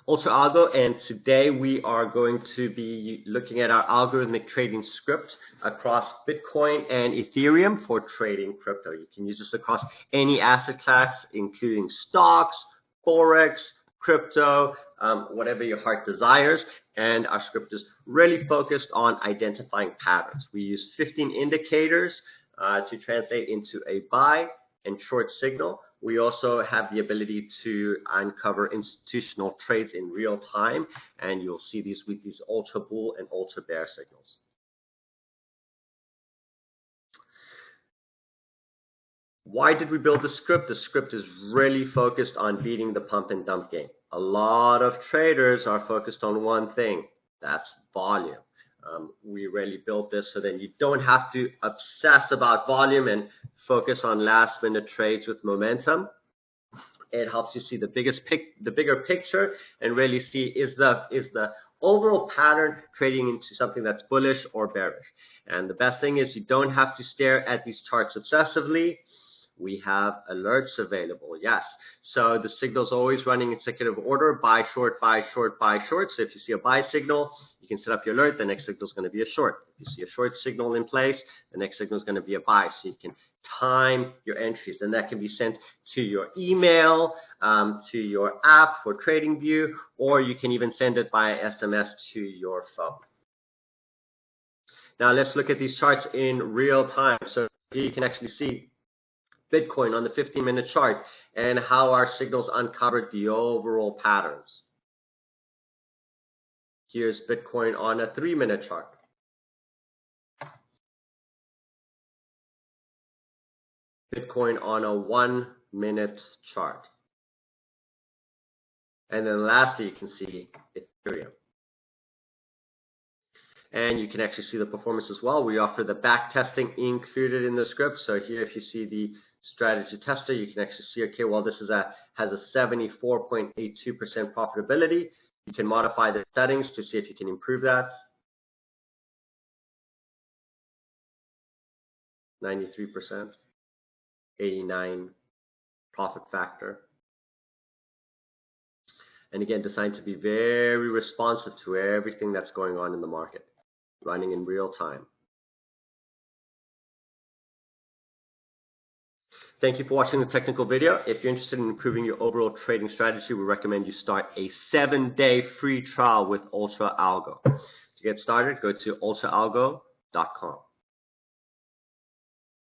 UltraAlgo, and today we are going to be looking at our algorithmic trading script across Bitcoin and Ethereum for trading crypto. You can use this across any asset class, including stocks, Forex, crypto, whatever your heart desires. And our script is really focused on identifying patterns. We use 15 indicators to translate into a buy and short signal. We also have the ability to uncover institutional trades in real time, and you'll see these with these ultra bull and ultra bear signals. Why did we build the script? The script is really focused on beating the pump and dump game. A lot of traders are focused on one thing, that's volume. We really built this so that you don't have to obsess about volume and focus on last minute trades with momentum. It helps you see the bigger picture and really see is the overall pattern trading into something that's bullish or bearish. And the best thing is you don't have to stare at these charts obsessively. We have alerts available, yes. So the signal's always running in consecutive order, buy, short, buy, short, buy, short. So if you see a buy signal, you can set up your alert, the next signal is going to be a short. If you see a short signal in place, the next signal is going to be a buy. So you can time your entries, and that can be sent to your email, to your app for TradingView, or you can even send it by SMS to your phone. Now let's look at these charts in real time. So here you can actually see Bitcoin on the 15-minute chart and how our signals uncovered the overall patterns. Here's Bitcoin on a 3-minute chart. Bitcoin on a 1-minute chart. And then lastly, you can see Ethereum. And you can actually see the performance as well. We offer the back testing included in the script. So here, if you see the strategy tester, you can actually see, okay, well, this is has a 74.82% profitability. You can modify the settings to see if you can improve that. 93%, 89 profit factor. And again, designed to be very responsive to everything that's going on in the market, running in real time. Thank you for watching the technical video. If you're interested in improving your overall trading strategy, we recommend you start a 7-day free trial with UltraAlgo. To get started, go to ultraalgo.com.